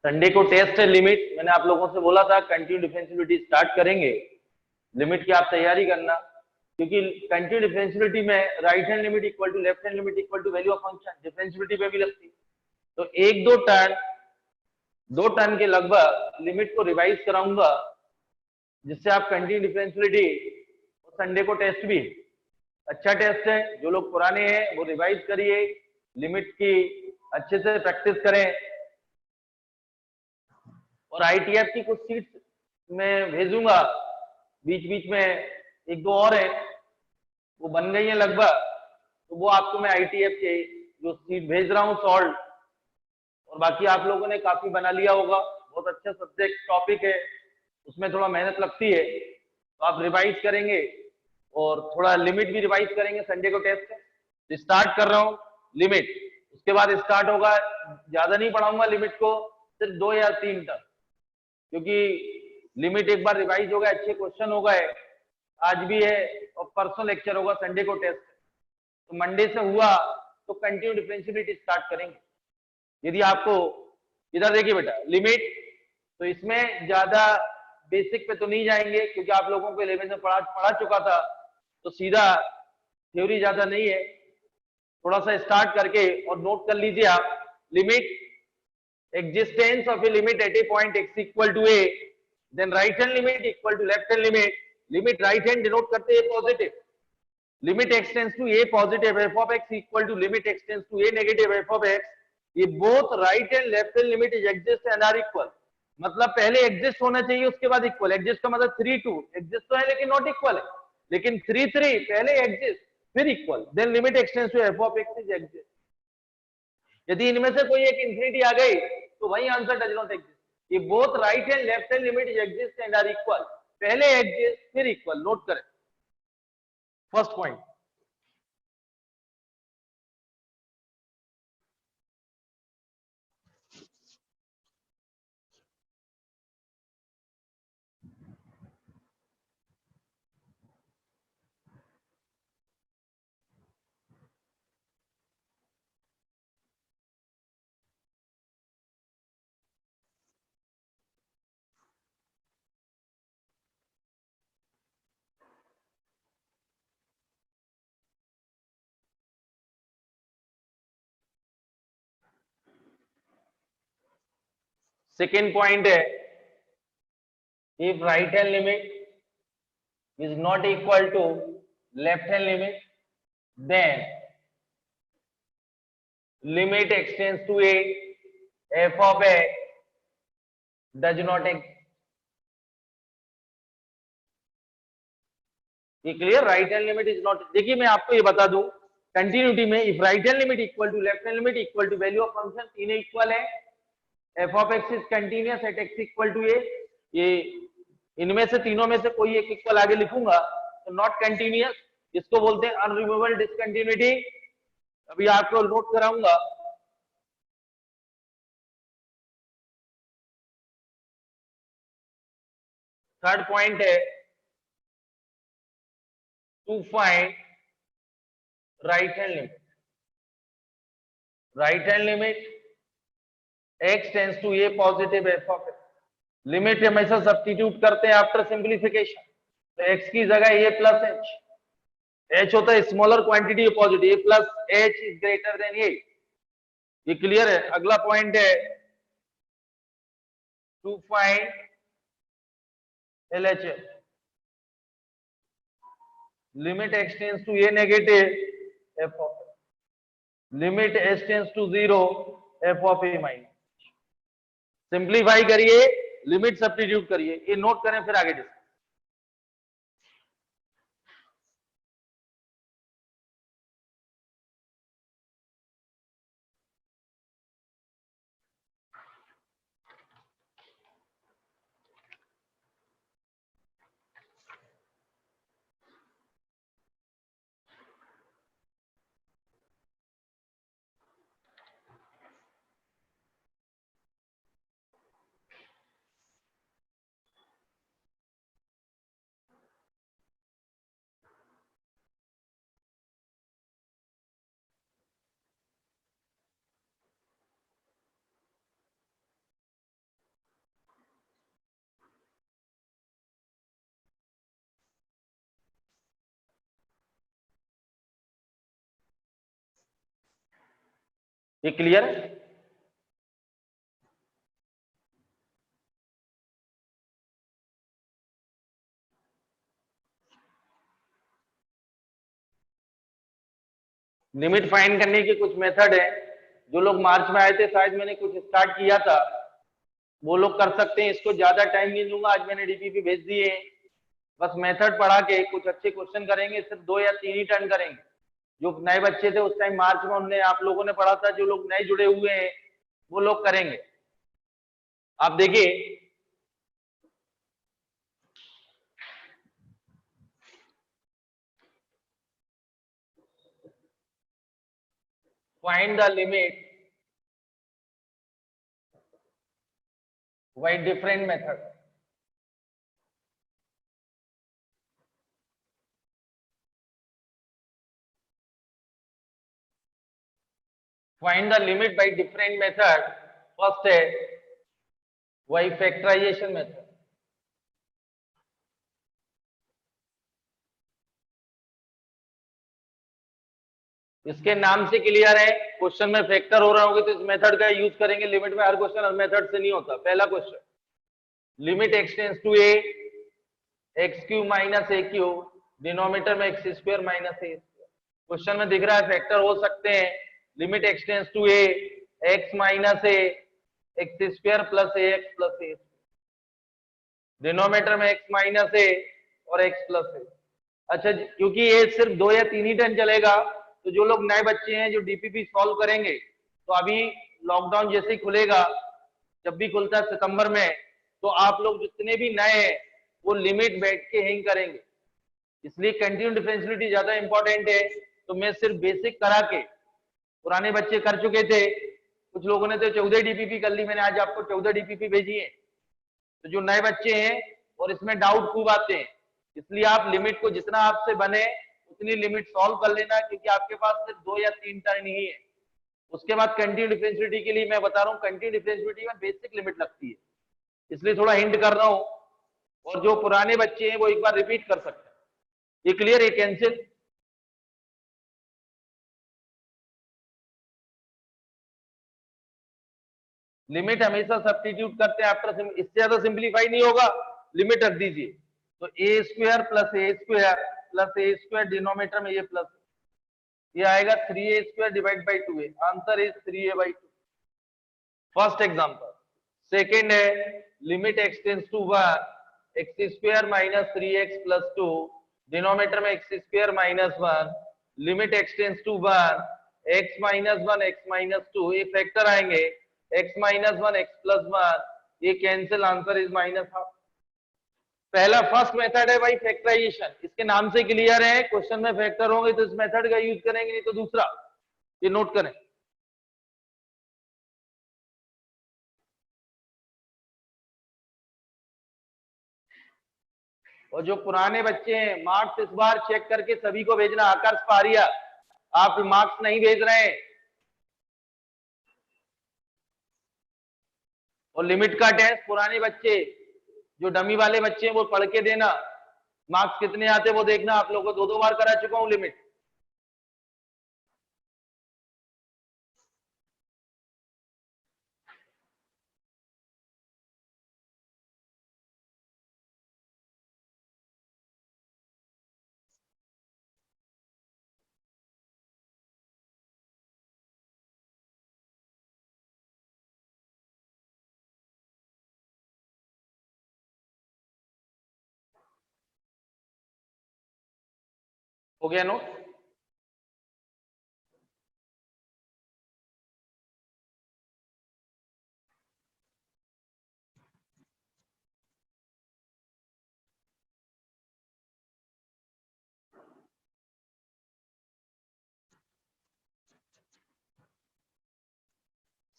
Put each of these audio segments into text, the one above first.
Sunday को test है limit, मैंने आप लोगों से बोला था कंटिन्यू डिफरेंशियबिलिटी स्टार्ट करेंगे, लिमिट की आप तैयारी करना, क्योंकि कंटिन्यू डिफरेंशियबिलिटी में right hand limit equal to left hand limit equal to value of function differentiability पे भी लगती है। तो एक दो टर्न के लगभग लिमिट को रिवाइज कराऊंगा, जिससे आप कंटिन्यू डिफरेंशियबिलिटी और संडे को टेस्ट भी अच्छा टेस्ट है। जो लोग पुराने हैं वो रिवाइज करिए, लिमिट की अच्छे से प्रैक्टिस करें। और आईटीएफ की कुछ सीट्स मैं भेजूंगा, बीच बीच में एक दो और है वो बन गई है लगभग, तो वो आपको मैं आईटीएफ के जो सीट भेज रहा हूँ सॉल्व, और बाकी आप लोगों ने काफी बना लिया होगा। बहुत अच्छा सब्जेक्ट टॉपिक है, उसमें थोड़ा मेहनत लगती है, तो आप रिवाइज करेंगे और थोड़ा लिमिट भी रिवाइज करेंगे संडे को टेस्ट है। स्टार्ट कर रहा हूँ लिमिट, उसके बाद स्टार्ट होगा, ज्यादा नहीं पढ़ाऊंगा लिमिट को, सिर्फ 2 या 3 टर्म, क्योंकि लिमिट एक बार रिवाइज हो गया, अच्छे क्वेश्चन हो गए, आज भी है और परसों लेक्चर होगा, संडे को टेस्ट है, तो मंडे से हुआ तो कंटिन्यू डिफरेंशियबिलिटी स्टार्ट करेंगे। यदि आपको इधर देखिए बेटा लिमिट, तो इसमें ज्यादा बेसिक पे तो नहीं जाएंगे, क्योंकि आप लोगों को 11 में पढ़ा चुका था, तो सीधा थ्योरी ज्यादा नहीं है, थोड़ा सा स्टार्ट करके और नोट कर लीजिए आप। Limit existence of a limit at a point x equal to a, then right hand limit equal to left hand limit, limit right hand denote करते हैं positive, limit x tends to a positive f of x equal to limit x tends to a negative f of x, ये both right and left hand limit is exist and are equal, मतलब पहले exist होना चाहिए उसके बाद equal. Exist का मतलब 3 2 exist तो है लेकिन नॉट इक्वल है, लेकिन 3 3 पहले एग्जिस्ट फिर equal, then limit x tends to f of x is exist. यदि इनमें से कोई एक इंफिनिटी आ गई तो वही आंसर डज नॉट एग्जिस्ट। ये both right and left hand limit exist and are equal, पहले एग्जिस्ट फिर इक्वल, नोट करें फर्स्ट पॉइंट। सेकेंड पॉइंट है, if right hand limit is not equal to left hand limit, then limit extends to a f of x does not exist। ये clear, right hand limit is not, देखिए मैं आपको ये बता दूं continuity में, if right hand limit equal to left hand limit equal to value of function, तीनों equal है, f of x is continuous at x equal to a, ये इनमें से तीनों में से कोई एक इक्वल आगे लिखूंगा तो नॉट कंटिन्यूअस, इसको बोलते हैं अनरिमूवेबल डिसकंटिन्यूटी, अभी आपको नोट कराऊंगा। थर्ड पॉइंट है to find right hand limit, right hand limit x tends to a positive f of x, limit हमेशा सब्स्टिट्यूट करते हैं आफ्टर सिंप्लीफिकेशन, तो x की जगह a प्लस h, h होता है smaller quantity positive, a plus h is greater than a, ये clear है। अगला पॉइंट है to find LHS, limit x tends to a negative f of x, limit h tends to 0 f of a minus, simplify करिए, limit substitute करिए, ये note करें फिर आगे डिस्कस। ये क्लियर है? लिमिट फाइंड करने के कुछ मेथड है। जो लोग मार्च में आए थे, शायद मैंने कुछ स्टार्ट किया था, वो लोग कर सकते हैं। इसको ज्यादा टाइम नहीं दूंगा, आज मैंने डीपीपी भेज दिए। बस मेथड पढ़ा के कुछ अच्छे क्वेश्चन करेंगे, सिर्फ 2 या 3 ही टर्न करेंगे। जो नए बच्चे थे उस टाइम मार्च में, उनने आप लोगों ने पढ़ा था, जो लोग नए जुड़े हुए हैं वो लोग करेंगे। आप देखिए, find the limit by different method. Find the limit by different method. First है वही फैक्टराइजेशन मेथड। इसके नाम से क्लियर है, क्वेश्चन में फैक्टर हो रहा होगा तो इस मेथड का यूज करेंगे। लिमिट में हर क्वेश्चन हर मेथड से नहीं होता। पहला question, limit x tends to a x cube minus a cube, denominator में x square minus a. Question में दिख रहा है फैक्टर हो सकते हैं। Limit x tends to a x minus a x square plus a x plus a, denominator में x minus a और एक्स प्लस ए। अच्छा, क्योंकि ये सिर्फ 2 या 3 ही टर्न चलेगा, तो जो लोग नए बच्चे हैं जो डीपीपी सॉल्व करेंगे, तो अभी लॉकडाउन जैसे ही खुलेगा, जब भी खुलता है सितंबर में, तो आप लोग जितने भी नए हैं वो लिमिट बैठ के ही करेंगे। इसलिए कंटिन्यू डिफरेंशियलिटी ज्यादा इंपॉर्टेंट है। तो मैं सिर्फ बेसिक करा के, पुराने बच्चे कर चुके थे, कुछ लोगों ने तो 14 डीपीपी कर ली, मैंने आज आपको 14 डीपीपी भेजी है। तो जो नए बच्चे हैं और इसमें डाउट खूब आते हैं, इसलिए आप लिमिट को जितना आपसे बने उतनी लिमिट सॉल्व कर लेना, क्योंकि आपके पास सिर्फ 2 या 3 टर्न ही है। उसके बाद कंटिन्यू डिफरेंशियलिटी के लिए मैं बता रहा हूँ, कंटिन्यू डिफरेंशियलिटी में बेसिक लिमिट लगती है, इसलिए थोड़ा हिंट कर रहा हूँ। और जो पुराने बच्चे हैं वो एक बार रिपीट कर सकते हैं। ये क्लियर है? कैंसिल लिमिट हमेशा सब्स्टिट्यूट करते हैं आफ्टर, इससे ज्यादा सिंप्लीफाई नहीं होगा, लिमिट रख दीजिए। तो a square plus a square denominator में ये प्लस, ये आएगा 3a square divide by 2a। Answer is 3a by 2। First example. Second है limit x tends to 1 x square minus 3x plus 2, denominator में x square minus 1, limit x tends to 1 x minus 1 x minus 2, ये factor आएंगे x minus 1 x plus 1, ये cancel, answer is minus half. पहला first method है भाई factorisation, इसके नाम से क्लियर है। क्वेश्चन में फैक्टर होंगे तो इस मेथड का यूज करेंगे, नहीं तो दूसरा। ये नोट करें। और जो पुराने बच्चे हैं, मार्क्स इस बार चेक करके सभी को भेजना। आकर्ष पारिया, आप मार्क्स नहीं भेज रहे हैं। और लिमिट का टेस्ट पुराने बच्चे, जो डमी वाले बच्चे हैं, वो पढ़ के देना। मार्क्स कितने आते वो देखना। आप लोगों को 2-2 बार करा चुका हूं लिमिट। हो गया नोट?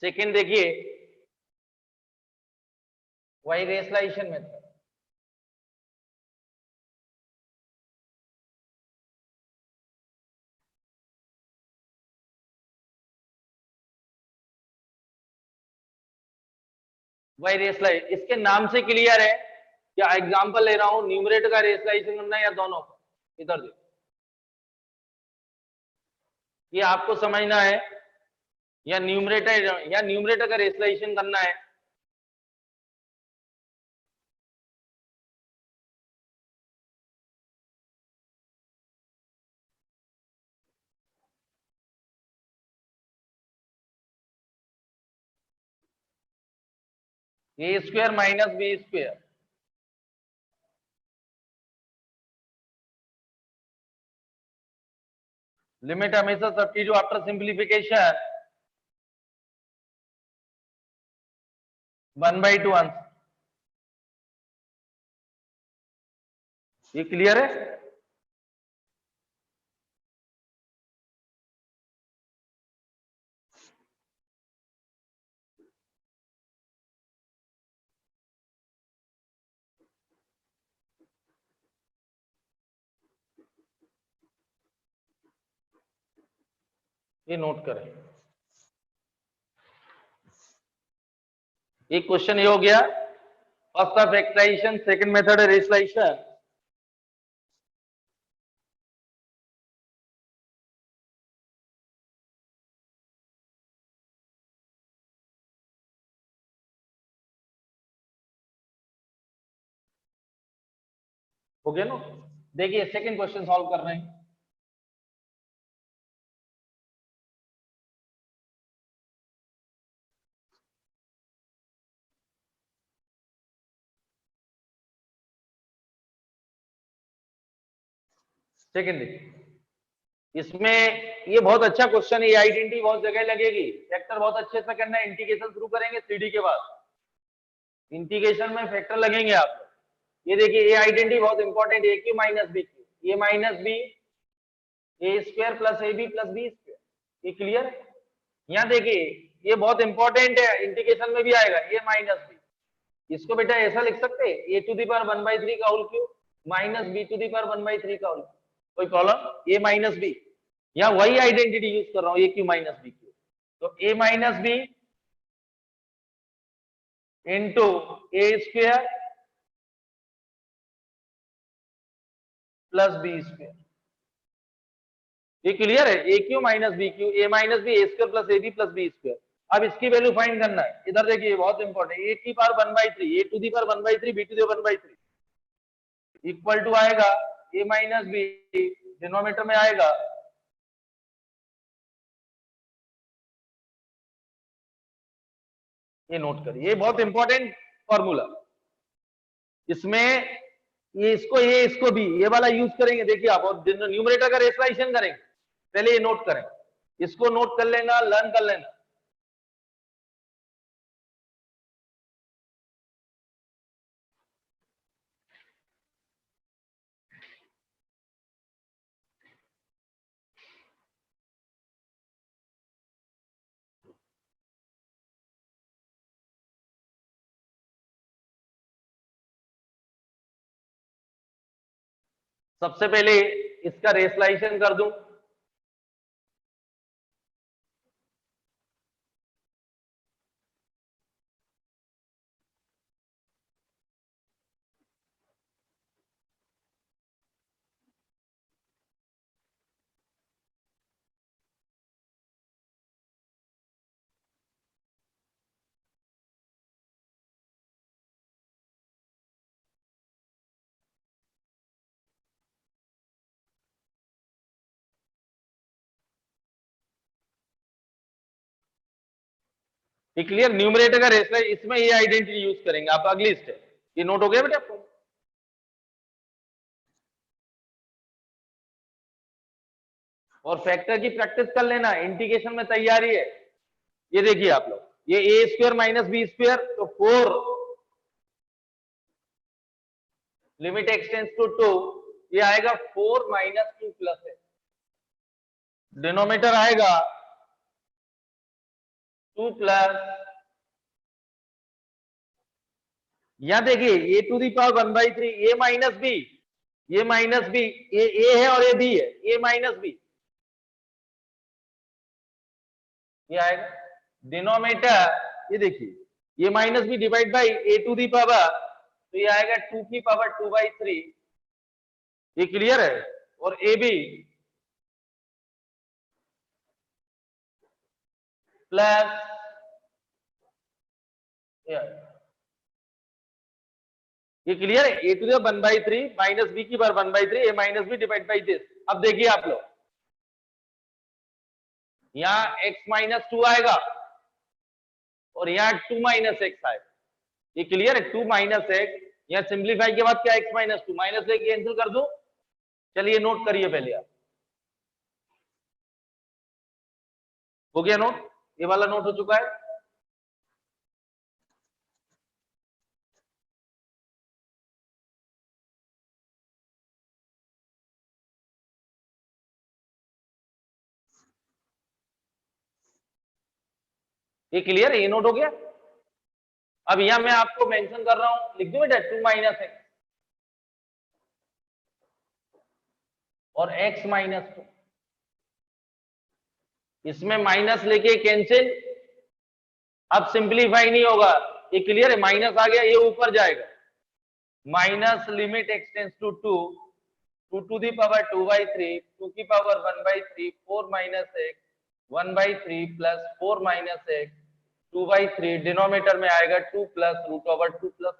सेकंड देखिए, वही रेशलाइजेशन मेथड। वही रेशलाइज, इसके नाम से क्लियर है। क्या एग्जांपल ले रहा हूं, न्यूमरेटर का रेशलाइजेशन करना है या दोनों का? इधर देखो, ये आपको समझना है। या न्यूमरेटर का रेशलाइजेशन करना है। A square minus b square, limit हमेशा सब्स्टिट्यूट आफ्टर सिंप्लीफिकेशन 1/2 आंसर। ये क्लियर है? ये नोट करें। एक क्वेश्चन ये हो गया, first of factorisation, second method है रेशलाइजेशन। हो गया ना? देखिए सेकंड क्वेश्चन सॉल्व कर रहे हैं। सेकंड देखिए, इसमें ये बहुत अच्छा क्वेश्चन है, ये आइडेंटिटी बहुत जगह लगेगी। फैक्टर बहुत अच्छे से करना है, इंटीग्रेशन शुरू करेंगे सीडी के बाद, इंटीग्रेशन में फैक्टर लगेंगे आप। ये देखिए ये आइडेंटिटी बहुत इंपॉर्टेंट है, a cube minus b cube, a minus b a square plus a b plus b square. ये क्लियर है? यहाँ देखिए ये बहुत इंपॉर्टेंट है, इंटीग्रेशन में भी आएगा, ए माइनस बी। इसको बेटा ऐसा लिख सकते हैं, ए टू दी पावर 1/3 का whole cube minus b to the power 1/3 का होल क्यूब। कोई प्रॉब्लम? ए माइनस बी, यहाँ वही आइडेंटिटी यूज कर रहा हूँ, a cube minus b cube. तो a minus b into a square plus b square. ये क्लियर है? A cube minus b cube, a minus b a square plus a b plus b square. अब इसकी value find करना है। इधर देखिए बहुत इंपॉर्टेंट, ए की power 1/3, a to the power 1/3 b to the power 1/3 equal to आएगा a minus B, denominator में आएगा ये नोट करिए, ये बहुत इंपॉर्टेंट फॉर्मूला। इसमें ये इसको भी ये वाला यूज करेंगे। देखिए आप, और न्यूमरेटर का रेशलाइजेशन करेंगे, पहले ये नोट करें, इसको नोट कर लेना, लर्न कर लेना। सबसे पहले इसका रेशलाइजेशन कर दूं, ये क्लियर? न्यूमरेटर का रेशलाइज, इसमें ये आइडेंटिटी यूज करेंगे आप। अगली स्टेप, ये नोट हो गया बेटा आपको? और फैक्टर की प्रैक्टिस कर लेना, इंटीग्रेशन में तैयारी है। ये देखिए आप लोग, ये ए स्क्वायर माइनस बी स्क्वायर, तो 4 लिमिट एक्सटेंड्स टू 2, ये आएगा 4 माइनस 2 प्लस है, डिनोमिनेटर आएगा 2 प्लस, यहां देखिए a to the power 1/3, a minus b, ये माइनस बी, ए है और ये बी है, ए माइनस बी, ये आएगा डिनोमिनेटर। ये देखिए ये minus b divide by a to the power, तो ये आएगा 2 की पावर 2/3। ये क्लियर है? और ए बी प्लस ये क्लियर है, a to the 1/3 minus b की power 1/3 a minus b divide by this. अब देखिए आप लोग यहां x माइनस 2 आएगा और यहाँ 2 माइनस एक्स आएगा। ये क्लियर है, 2 माइनस एक्स, यहाँ सिंप्लीफाई के बाद क्या x माइनस 2 माइनस एक कैंसिल कर दो। चलिए नोट करिए पहले आप, हो गया नोट, ये वाला नोट हो चुका है। ये क्लियर है, ये नोट हो गया। अब यहां मैं आपको मेंशन कर रहा हूं, लिख दो बेटा 2 माइनस एक्स और x माइनस 2, इसमें माइनस लेके कैंसिल। अब सिंप्लीफाई नहीं होगा, ये क्लियर है, माइनस आ गया, ये ऊपर जाएगा, minus limit x tends to 2 to the power 2/3 2 की power 1/3 4 minus x 1/3 plus 4 minus x 2/3 denominator में आएगा 2 plus root over 2 plus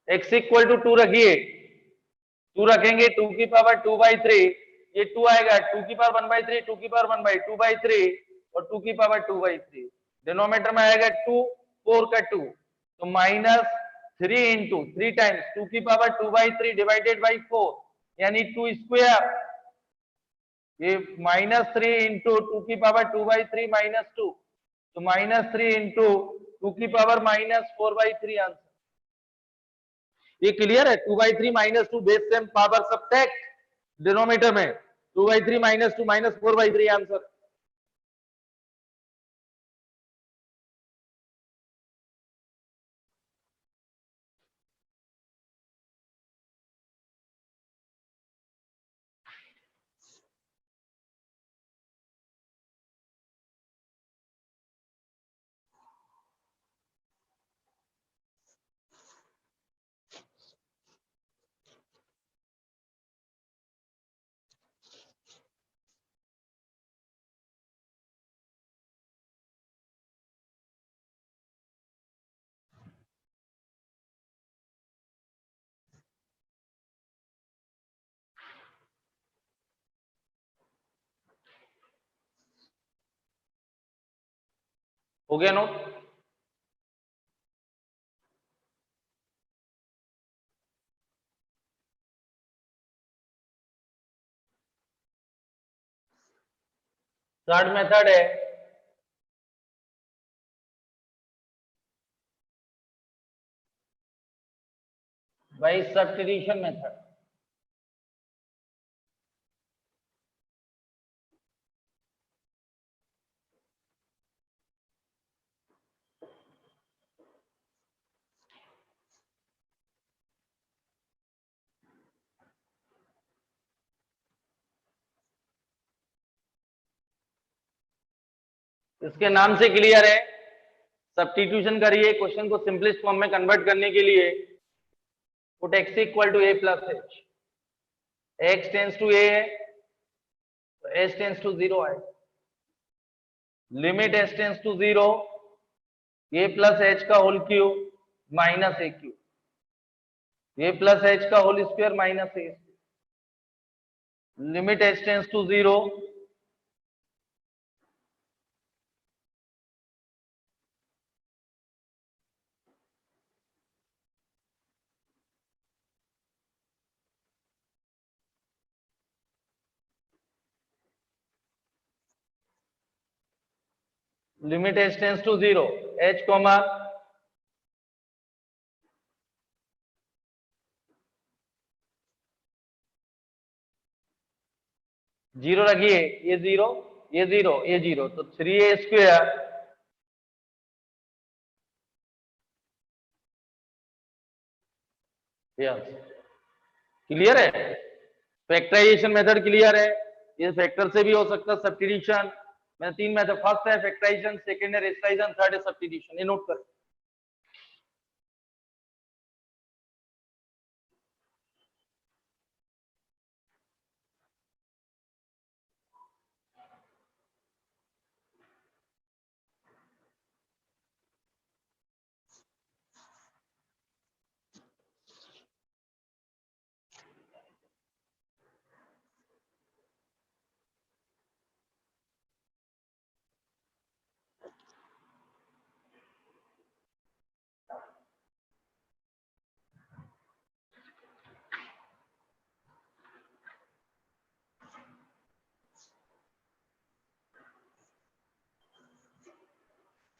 x equal to 2 रखिए, 2 रखेंगे 2 की पावर 2/3, ये 2 आएगा 2 की पावर 1/3 2 की पावर 1/2/3 और 2 की पावर 2/3 डिनोमिनेटर में आएगा 2 4 का 2 तो माइनस 3 इंटू 3 टाइम्स 2 की पावर 2/3 डिवाइडेड बाई 4 यानी 2 स्क्वायर, ये माइनस 3 इंटू 2 की पावर 2/3 माइनस 2 तो माइनस 3 इंटू 2 की पावर माइनस 4/3 आंसर। ये क्लियर है, 2/3 minus 2 base same power subtract denominator में 2/3 माइनस 2 माइनस 4/3 आंसर। हो गया नोट। थर्ड मेथड है बाई सब्स्टिट्यूशन मेथड। इसके नाम से क्लियर है, सब्स्टिट्यूशन करिए, क्वेश्चन को सिंपलेस्ट फॉर्म में कन्वर्ट करने के लिए put x equal to a plus h, x tends to a है तो h टेंस टू 0 है, limit h tends to 0 a plus h का whole cube minus a cube, a plus h का whole square minus a, limit h tends to 0 limit h tends to 0 h comma 0 रखिए, ये 0 ये 0 ये 0 तो 3a square clear है, factorisation method clear है, ये फैक्टर से भी हो सकता है सब्स्टिट्यूशन। मैंने 3 मेथड, फर्स्ट है फैक्टराइजेशन, सेकंड है रेशनलाइजेशन, थर्ड है सब्स्टिट्यूशन, ये नोट कर।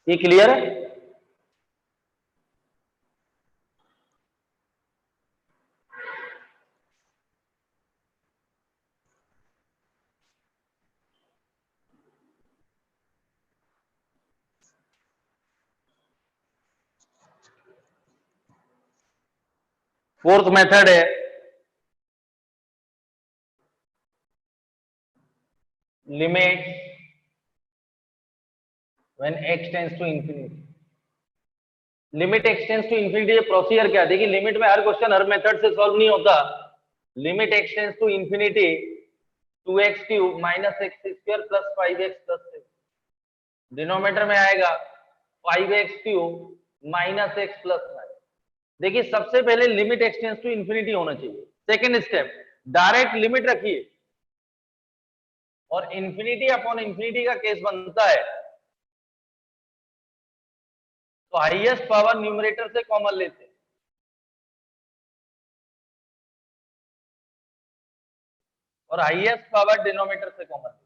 ये क्लियर है? फोर्थ मेथड है limit when x tends to infinity. Limit x tends to infinity, ये प्रोसीजर क्या है? देखिए लिमिट में हर क्वेश्चन हर मेथड से सॉल्व नहीं होता। Limit x tends to infinity 2x cube minus x square plus 5x plus 6, denominator में आएगा 5x cube minus x plus 9। देखिए सबसे पहले limit x tends to infinity होना चाहिए। सेकंड स्टेप, डायरेक्ट लिमिट रखिए और इंफिनिटी अपॉन इंफिनिटी का केस बनता है तो हाईएस्ट पावर न्यूमरेटर से कॉमन लेते हैं और हाईएस्ट पावर डिनोमिनेटर से कॉमन लेते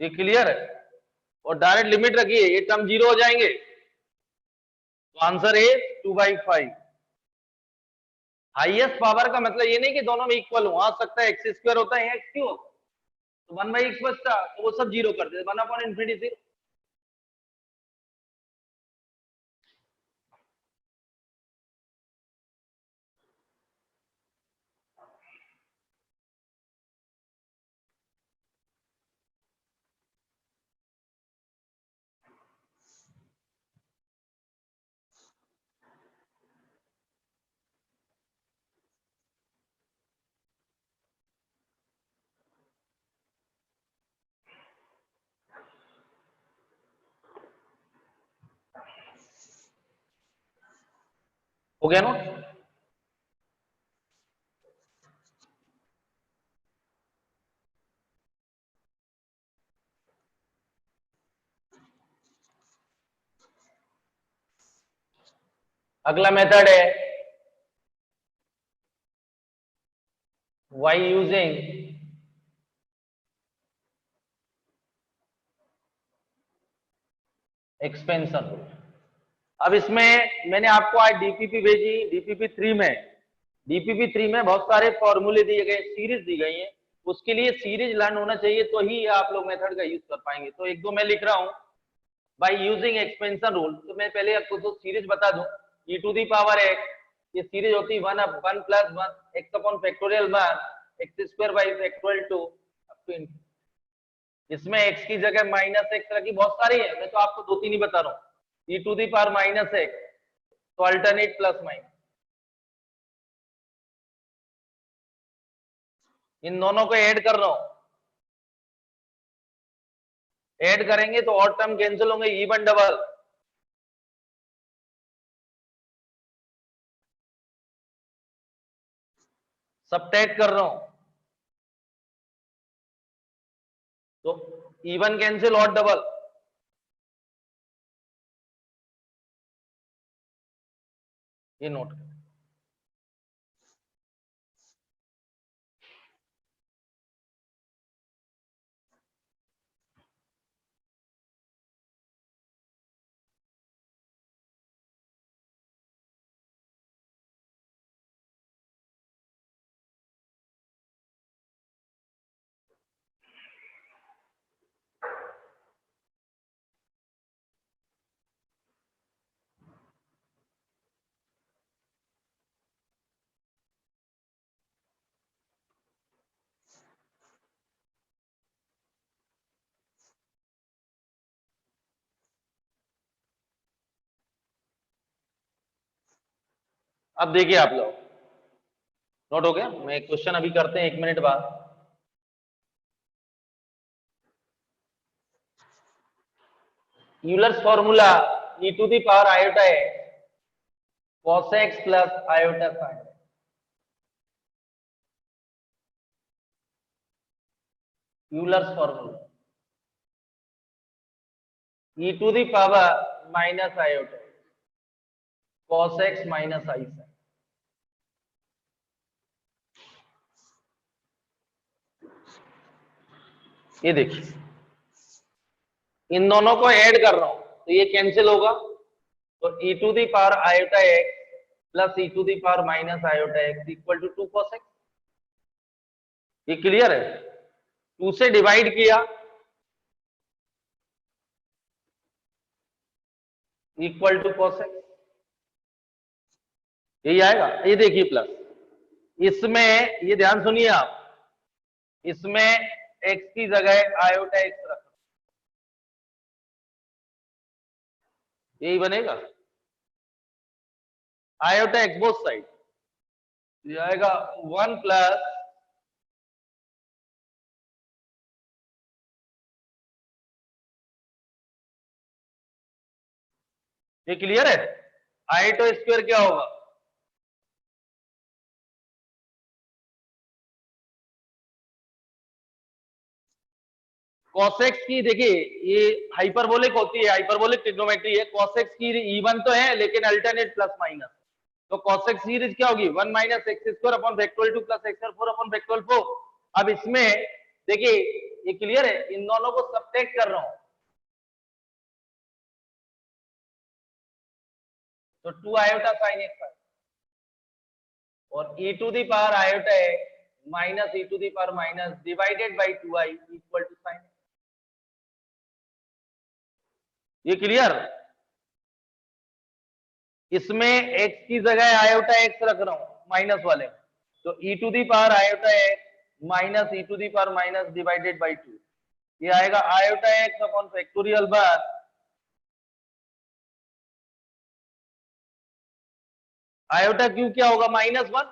हैं। ये क्लियर है? और डायरेक्ट लिमिट रखिए, ये टर्म जीरो हो जाएंगे तो आंसर है 2/5। हाईएस्ट पावर का मतलब ये नहीं कि दोनों में इक्वल हो, आ सकता है एक्स स्क्वायर होता है एक्स क्यों होता तो 1/x बचता तो वो सब जीरो कर देते, 1/∞ 0। हो गया ना? अगला मेथड है y यूजिंग एक्सपेंशन रूल। अब इसमें मैंने आपको आज डीपीपी भेजी, डीपीपी 3 में, डीपीपी 3 में बहुत सारे फॉर्मूले दिए गए, सीरीज दी गई है, उसके लिए सीरीज लर्न होना चाहिए तो ही आप लोग मेथड का यूज कर पाएंगे। तो एक दो मैं लिख रहा हूं बाय यूजिंग एक्सपेंशन रूल। तो मैं पहले आपको तो सीरीज बता दूं, e to the power x, ये सीरीज होती है 1 plus 1 x upon factorial 1 x square by factorial 2 up to infinity. इसमें x की जगह माइनस एक्स रखी, बहुत सारी है, मैं तो आपको दो तीन ही बता रहा हूँ। e to the power minus x तो अल्टरनेट प्लस माइनस, इन दोनों को ऐड कर रहा हूं। ऐड करेंगे तो और टर्म कैंसिल होंगे, इवन डबल। सबट्रैक्ट कर रहा हूं तो इवन कैंसिल और डबल। ये नोट करें। अब देखिए आप लोग, नोट हो गया? मैं क्वेश्चन अभी करते हैं 1 मिनट बाद। Euler's formula e to the power iota है cos x plus iota sin। Euler's formula e to the power minus iota cos x minus i sin। ये देखिए, इन दोनों को ऐड कर रहा हूं तो ये कैंसिल होगा, तो e to the power iota x plus e to the power minus iota x equal to 2 cos x। ये क्लियर है? 2 से डिवाइड किया इक्वल टू cos x, यही आएगा। ये देखिए प्लस, इसमें ये ध्यान सुनिए आप, इसमें x की जगह आयोटा एक्स रख, यही बनेगा आयोटा एक्स बोथ साइड, ये आएगा 1 प्लस ये क्लियर है? आयोटा स्क्वायर क्या होगा? cos x की देखिए ये हाइपरबोलिक होती है, हाइपरबोलिक ट्रिग्नोमेट्री है। cos x की इवन तो है लेकिन अल्टरनेट प्लस माइनस, तो cos x सीरीज क्या होगी 1 minus x square upon factorial 2 plus x 4 upon factorial 4। अब इसमें देखिए ये क्लियर है, इन दोनों को सब्ट्रैक्ट कर रहा हूं तो 2 आयोटा साइन एक्स और e to the power iota x minus e to the power minus divided by 2i equal to sine. ये क्लियर? इसमें x की जगह आयोटा x रख रहा हूं माइनस वाले में, तो e to the power iota x minus e to the power minus divided by 2, ये आएगा आयोटा x अपॉन फैक्टोरियल बार आयोटा क्यू क्या होगा -1।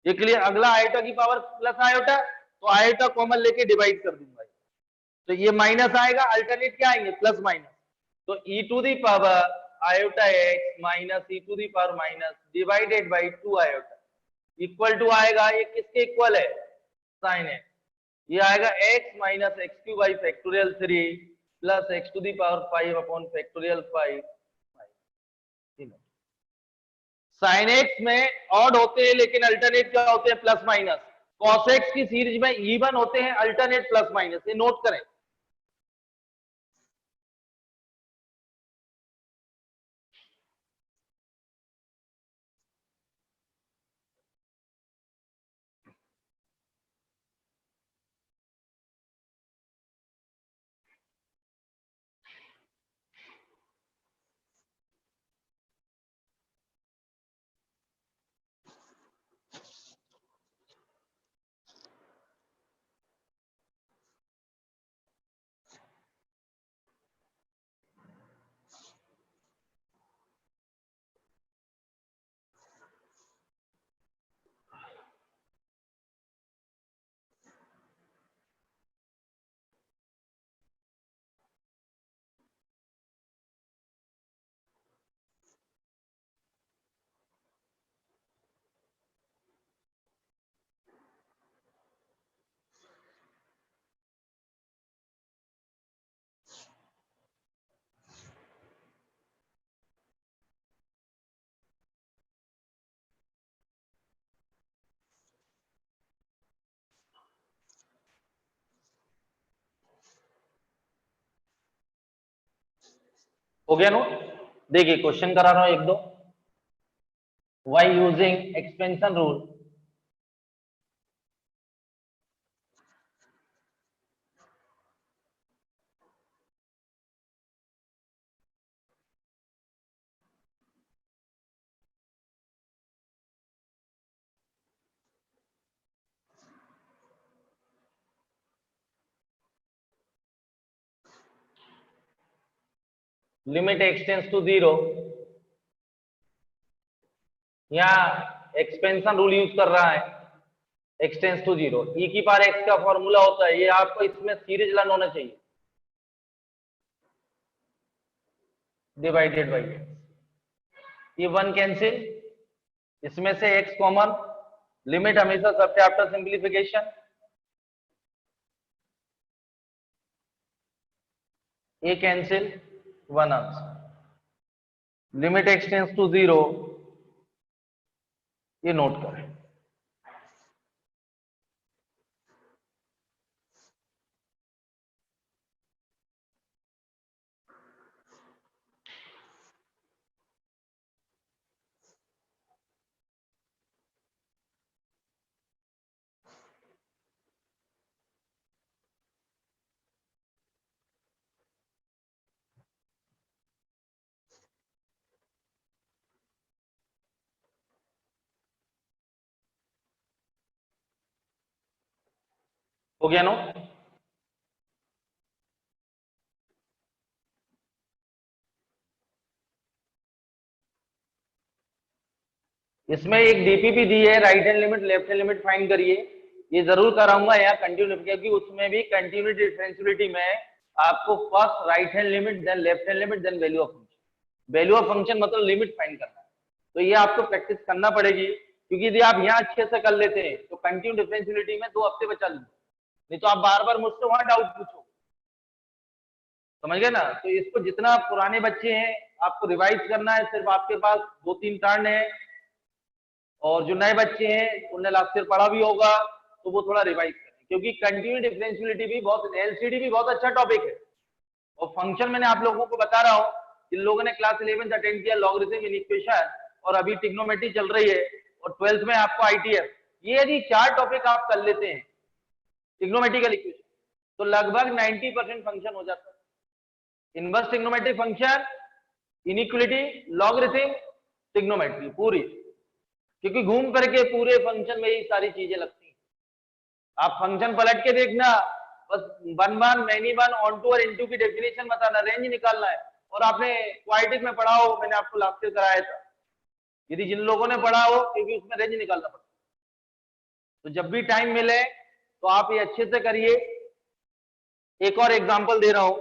ये क्लियर? अगला आयोटा की पावर प्लस आयोटा, तो आयोटा कॉमन लेके डिवाइड कर दूंगा, तो ये माइनस आएगा, अल्टरनेट क्या आएंगे प्लस माइनस, तो e to the power iota x minus e to the power minus divided by 2 iota equal to आएगा, ये किसके इक्वल है साइन एक्स, ये आएगा x minus x cube by factorial 3 plus x to the power 5 upon factorial 5। Sine x में odd होते हैं लेकिन अल्टरनेट क्या होते हैं प्लस माइनस, कॉस एक्स की सीरीज में इवन होते हैं अल्टरनेट प्लस माइनस, ये नोट करें। हो गया नोट? देखिए क्वेश्चन करा रहा हूं एक दो। By using expansion rule limit x tends to 0, यहाँ एक्सपेंशन रूल यूज कर रहा है एक्सटेंस टू 0, e की पावर x का फॉर्मूला होता है, ये आपको इसमें सीरीज लर्न होना चाहिए, डिवाइडेड बाई ये 1 कैंसिल, इसमें से x कॉमन, लिमिट हमेशा सबसे आफ्टर सिंप्लीफिकेशन, ये cancel 1 answer, limit x tends to 0, ये नोट करें। हो गया नो? इसमें एक डीपीपी दी है, right hand limit left hand limit find करिए। ये जरूर कराऊंगा यहाँ कंटिन्यू, क्योंकि उसमें भी कंटिन्यूटी डिफरेंशियलिटी में आपको first right hand limit, then left hand limit, then value of function. Value of function मतलब लिमिट फाइंड करना है, तो ये आपको प्रैक्टिस करना पड़ेगी, क्योंकि यदि आप यहाँ अच्छे से कर लेते हैं तो कंटिन्यू डिफरेंशियलिटी में 2 हफ्ते बचा लूंगा, नहीं तो आप बार बार मुझसे वहां डाउट पूछो। समझ गए ना? तो इसको जितना पुराने बच्चे हैं आपको रिवाइज करना है, सिर्फ आपके पास 2-3 टर्न है, और जो नए बच्चे हैं उन्हें लास्ट ईयर पढ़ा भी होगा तो वो थोड़ा रिवाइज करें, क्योंकि कंटिन्यू डिफरेंशियलिटी भी बहुत, एलसीडी भी बहुत अच्छा टॉपिक है। और फंक्शन मैंने आप लोगों को बता रहा हूँ, जिन लोगों ने क्लास 11 अटेंड किया, लॉगरिथम, इक्वेशन, और अभी ट्रिग्नोमेट्री चल रही है, और 12th में आपको आईटीएफ, ये यदि 4 टॉपिक आप कर लेते हैं ट्रिग्नोमेट्रिकल इक्वेशन, तो लगभग 90% फंक्शन हो जाता है। Inverse trigonometric function, inequality, logarithm, trigonometry पूरी, क्योंकि घूम करके पूरे फंक्शन में ये सारी चीजें लगती हैं। आप फंक्शन पलट के देखना, बस 1 1 मैनी 1 ऑन टू और इनटू की डेफिनेशन बताना, रेंज निकालना है। और आपने क्वाड्रेटिक में पढ़ा हो, मैंने आपको लास्ट ईयर कराया था, यदि जिन लोगों ने पढ़ा हो, क्योंकि उसमें रेंज निकालना पड़ता है। तो जब भी टाइम मिले तो आप ये अच्छे से करिए। एक और एग्जांपल दे रहा हूं,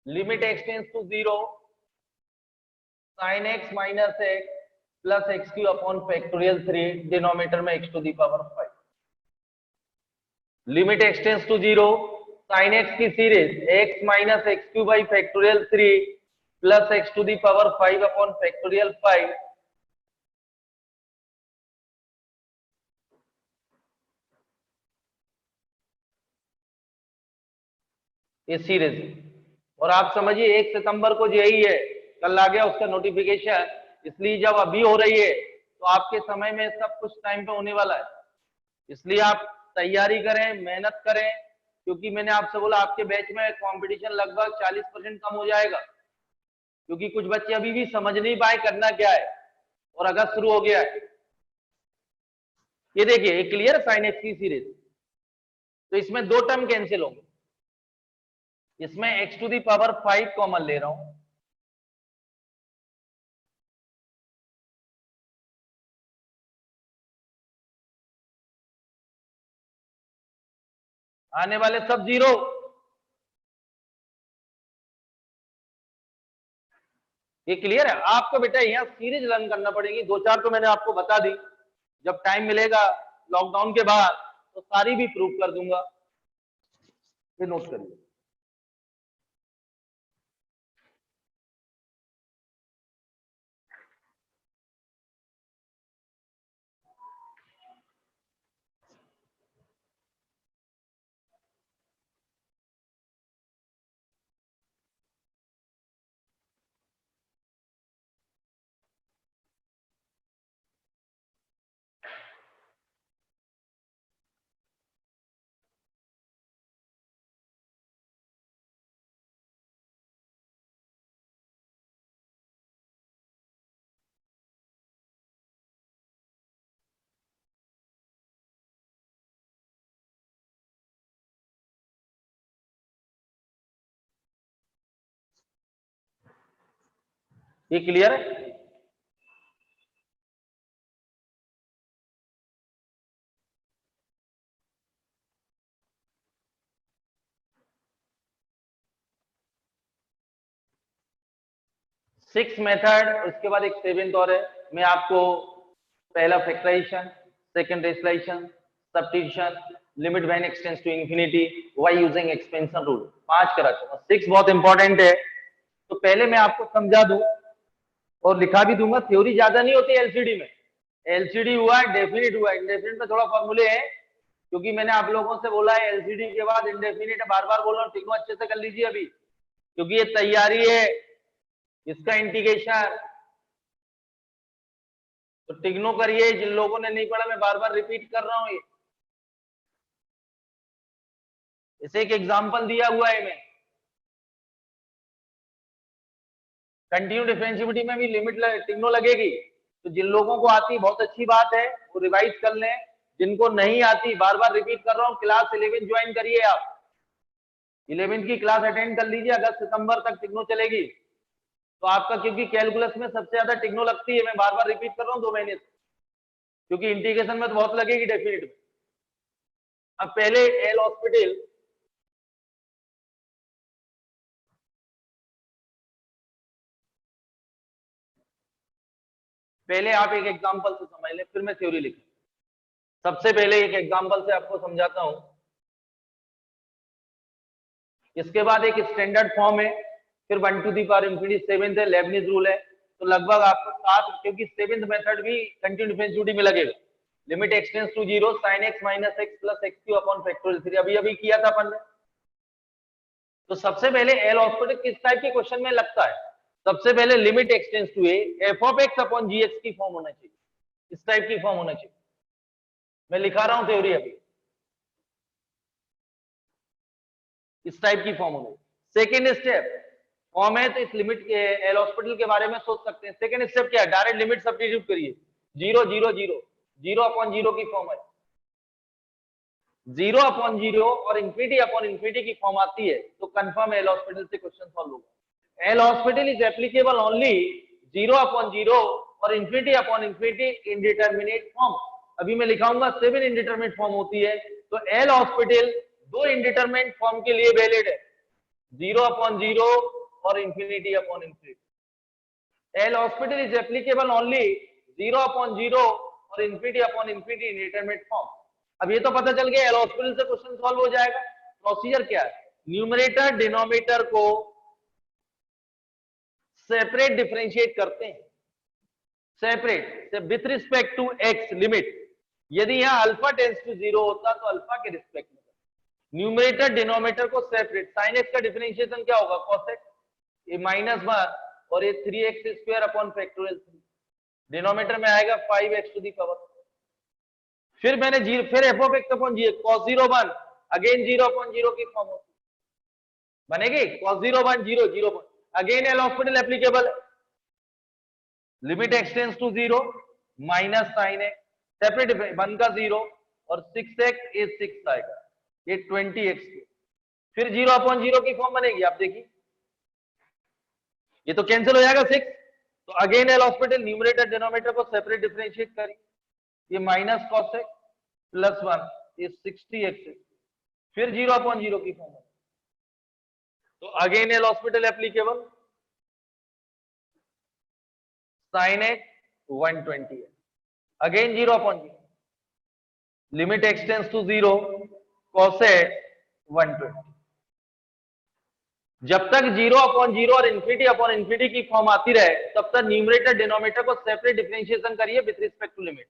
limit x tends to 0 sin x minus x plus x cube upon factorial 3, denominator में x to the power 5। Limit x tends to 0 sin x की series x minus x cube by factorial 3 plus x to the power 5 upon factorial 5। ये series, और आप समझिए 1 सितंबर को यही है, कल आ गया उसका नोटिफिकेशन, इसलिए जब अभी हो रही है तो आपके समय में सब कुछ टाइम पे होने वाला है, इसलिए आप तैयारी करें, मेहनत करें, क्योंकि मैंने आपसे बोला आपके बैच में कंपटीशन लगभग 40% कम हो जाएगा, क्योंकि कुछ बच्चे अभी भी समझ नहीं पाए करना क्या है, और अगस्त शुरू हो गया है। ये देखिए, क्लियर साइन एक्स की सीरीज, तो इसमें 2 टर्म कैंसिल होंगे, इसमें x to the power 5 common ले रहा हूं, आने वाले सब 0। ये क्लियर है? आपको बेटा यहाँ सीरीज लर्न करना पड़ेगी, 2-4 तो मैंने आपको बता दी, जब टाइम मिलेगा लॉकडाउन के बाद तो सारी भी प्रूव कर दूंगा, ये नोट करिए। ये क्लियर है? सिक्स मेथड, उसके बाद एक 7th और है, मैं आपको पहला factorisation, second rationalisation, substitution, limit when x tends to infinity by using expansion rule, 5 करा दूंगा। 6 बहुत इंपॉर्टेंट है, तो पहले मैं आपको समझा दूं और लिखा भी दूंगा, थ्योरी ज्यादा नहीं होती एलसीडी में, एलसीडी हुआ, डेफिनिट हुआ, इंडेफिनिट में थोड़ा फॉर्मूले हैं, क्योंकि मैंने आप लोगों से बोला है एलसीडी के बाद इंडेफिनिट, बार बार बोल रहा हूँ, टिग्नो अच्छे से कर लीजिए अभी, क्योंकि ये तैयारी है, इसका इंटीग्रेशन, तो टिग्नो करिए, जिन लोगों ने नहीं पढ़ा मैं बार बार रिपीट कर रहा हूं, ये इसे एक एग्जांपल दिया हुआ है, मैं कंटिन्यू डिफरेंशिएबिलिटी में भी लिमिट टिग्नो लगेगी, तो जिन लोगों को आती है बहुत अच्छी बात है, वो रिवाइज कर लें, जिनको नहीं आती, बार बार रिपीट कर रहा हूँ, क्लास 11 ज्वाइन करिए आप। 11 की क्लास अटेंड कर लीजिए, अगस्त सितंबर तक टिग्नो चलेगी। तो आपका, क्योंकि कैलकुलस में सबसे ज्यादा टिग्नो लगती है, मैं बार बार रिपीट कर रहा हूँ 2 महीने से, क्योंकि इंटीग्रेशन में तो बहुत लगेगी डेफिनेट में। अब पहले एल हॉस्पिटल, पहले आप एक एग्जांपल से समझ लें, फिर मैं थ्योरी लिखूं। सबसे पहले एक एग्जांपल से आपको समझाता हूं, इसके बाद एक स्टैंडर्ड फॉर्म है, फिर 1 to the power infinity 7th है, लेबनिज रूल है। तो लगभग आपको 7, क्योंकि 7th मेथड भी कंटिन्यू डिफरेंशिएबिलिटी में लगेगा। Limit x tends to 0 sin x minus x plus x क्यू अपॉन फैक्टोरियल 3, अभी किया था अपन ने। तो सबसे पहले एल हॉस्पिटल किस टाइप के क्वेश्चन में लगता है? सबसे पहले limit x tends to a f of x upon g x की फॉर्म होना चाहिए, इस टाइप की फॉर्म होना चाहिए। मैं लिखा रहा हूं थ्योरी अभी, इस टाइप की फॉर्म होनी। सेकेंड स्टेप फॉर्म है, तो इस लिमिट के एल हॉस्पिटल के बारे में सोच सकते हैं। सेकेंड स्टेप क्या है? डायरेक्ट लिमिट सब्स्टिट्यूट करिए, 0 0 0 0 अपॉन 0 की फॉर्म है, 0 अपॉन 0 और इंफिनिटी अपॉन इंफिनिटी की फॉर्म आती है, तो कंफर्म एल हॉस्पिटल से क्वेश्चन सॉल्व होगा। L hospital is applicable only 0 upon 0 और infinity upon infinity indeterminate form. अभी मैं लिखाऊंगा 7 इंडिटरमिनेट फॉर्म होती है, तो एल हॉस्पिटल 2 इंडिटरमिनेट फॉर्म के लिए वैलिड है, 0 अपॉन 0 और infinity upon infinity. L'Hospital is applicable only 0 upon 0 और infinity upon infinity indeterminate form. अब ये तो पता चल गया एल हॉस्पिटल से क्वेश्चन सॉल्व हो जाएगा। प्रोसीजर क्या है? न्यूमरेटर डिनोमिनेटर को सेपरेट डिफरेंशिएट करते हैं, separate with respect to x limit. यदि यहां अल्फा टेंड्स टू 0 होता तो अल्फा के रिस्पेक्ट में। न्यूमरेटर डिनोमिनेटर को सेपरेट, साइन एक्स का डिफरेंशिएशन क्या होगा? cos x, ये -1 और ये 3x square upon factorial 3, denominator में आएगा 5x टू दी पावर। फिर मैंने जीरो, फिर f of x upon g cos 0 1, again 0 upon 0 की फॉर्म होती बनेगी, cos 0 1 0 0 1, again L hospital applicable है। Limit x tends to 0 minus sine x, separate 1 का 0 और 6x इज 6 आएगा, ये 20x, फिर 0 अपॉन 0 की फॉर्म बनेगी। आप देखिए ये तो कैंसिल हो जाएगा 6, तो again L hospital numerator denominator को सेपरेट डिफरेंशिएट करिए, ये माइनस cos x प्लस 1, ये 60x, फिर 0 अपॉन 0 की फॉर्म, तो again L hospital applicable, sine x 120 है, again 0 upon 0, limit x tends to 0 cos x 120। जब तक 0 अपॉन 0 और इंफिनिटी अपॉन इंफिनिटी की फॉर्म आती रहे, तब तक न्यूमरेटर डिनोमिनेटर को सेपरेट डिफरेंशिएशन करिए विद रिस्पेक्ट टू लिमिट।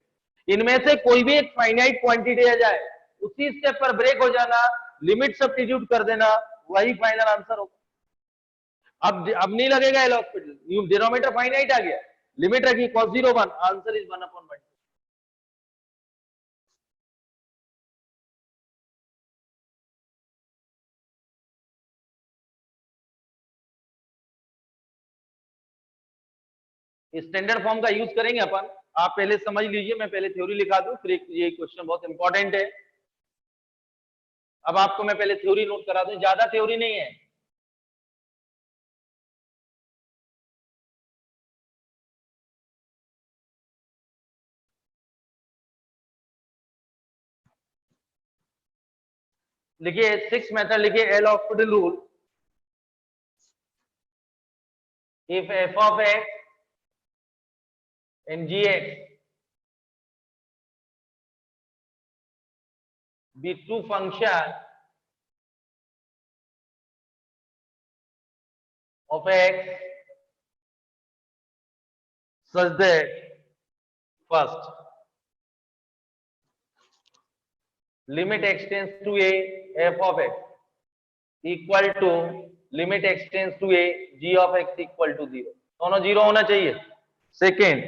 इनमें से कोई भी एक फाइनाइट क्वांटिटी आ जाए, उसी स्टेप पर ब्रेक हो जाना, लिमिट सब्स्टिट्यूट कर देना, वही फाइनल आंसर होगा। अब नहीं लगेगा एल हॉस्पिटल, डिनोमिनेटर फाइनाइट आ गया, लिमिट रखी cos 0 1, answer is 1 upon 1। Standard form का यूज करेंगे अपन, आप पहले समझ लीजिए, मैं पहले थ्योरी लिखा दूं, फिर ये क्वेश्चन बहुत इंपॉर्टेंट है। अब आपको मैं पहले थ्योरी नोट करा दूं, ज्यादा थ्योरी नहीं है। लिखिए 6 मेथड, लिखिए L'Hospital rule, if f of x and g x be two function of x such that first limit extends to a f of x equal to limit extends to a g of x equal to 0, दोनों 0 होना चाहिए। Second,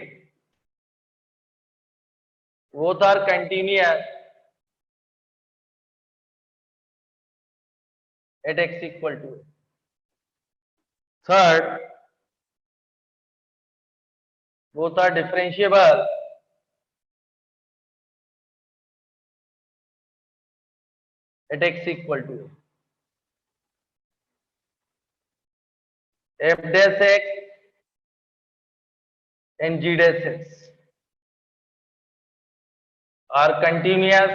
both are continuous at x equal to a। Third, both are differentiable at x equal to f dash x and g dash x are continuous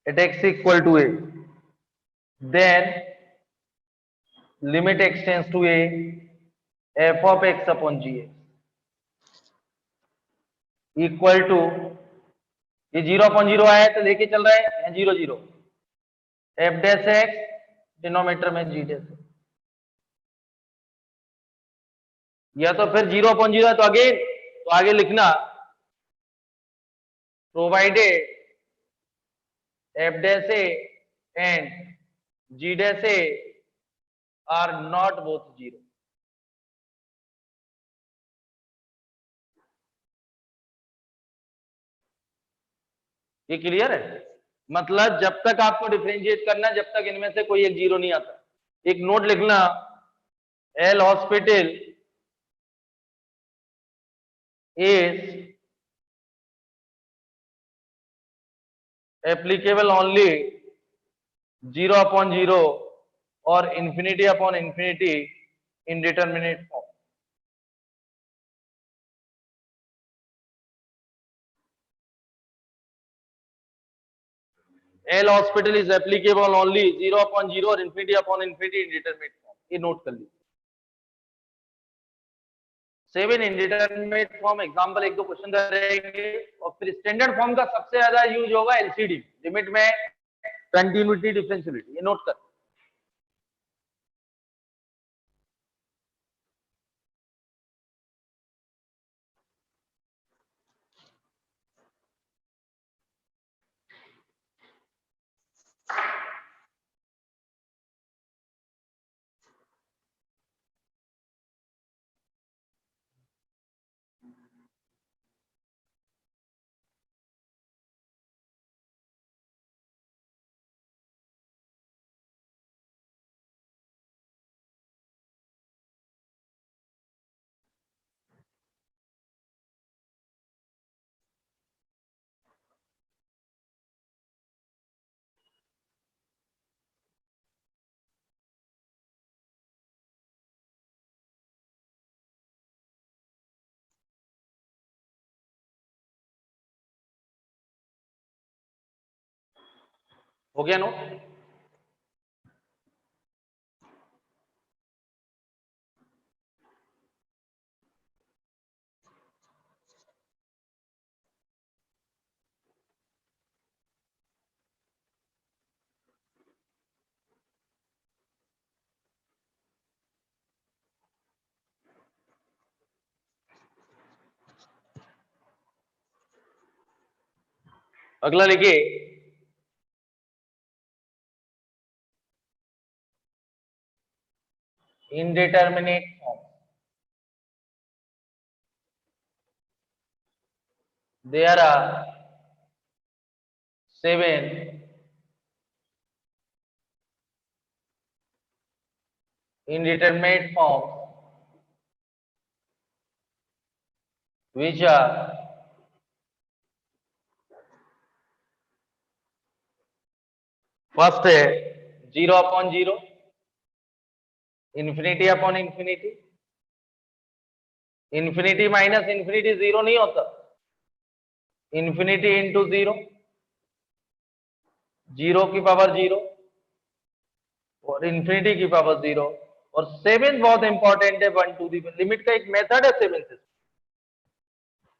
at x equal to a, then limit x tends to a f of x upon gx equal to, ये 0.0 आया तो लेके चल रहा है 0 0 F dash x denominator में जी dash, या तो फिर 0.0 है तो आगे लिखना provided f dash a and g dash a are not both zero. ये क्लियर है? मतलब जब तक आपको डिफरेंशिएट करना है, जब तक इनमें से कोई एक जीरो नहीं आता। एक नोट लिखना, L hospital is applicable only 0/0 और infinity upon infinity indeterminate form. L hospital is applicable only 0/0 और infinity upon infinity indeterminate form. ये नोट कर लीजिए। 7 इंडिटरमिनेट फॉर्म एग्जांपल एक दो क्वेश्चन रहेंगे, और फिर स्टैंडर्ड फॉर्म का सबसे ज्यादा यूज होगा एलसीडी, लिमिट में कंटिन्यूटी डिफरेंशियलिटी, ये नोट कर। हो गया नोट? अगला लिखिए, indeterminate form. There are 7 indeterminate forms which are first है 0/0, infinity upon infinity, infinity minus infinity zero नहीं होता, इंफिनिटी इंटू जीरो, जीरो की पावर जीरो और इंफिनिटी की पावर जीरो, और 7 बहुत इंपॉर्टेंट है, 1 टू दी लिमिट का एक मेथड है 7 से।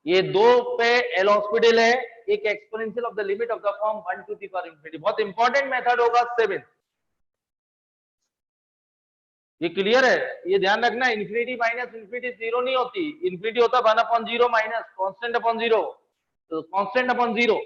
ये 2 पे एल हॉस्पिटल है, एक exponential of the limit of the form 1 to the power infinity, बहुत इंपॉर्टेंट मेथड होगा 7। ये क्लियर है? ये ध्यान रखना, इंफिनिटी माइनस इंफिनिटी जीरो नहीं होती, इंफिनिटी होता 1/0 माइनस कांस्टेंट अपॉन जीरो, तो कांस्टेंट अपॉन जीरो।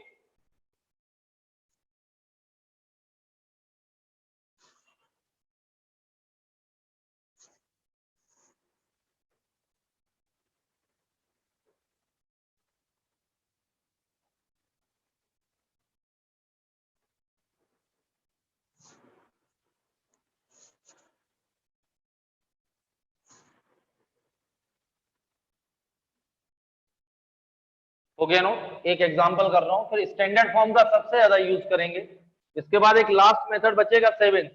हो गया नो, एक एग्जांपल कर रहा हूं, फिर स्टैंडर्ड फॉर्म का सबसे ज्यादा यूज करेंगे। इसके बाद एक लास्ट मेथड बचेगा 7।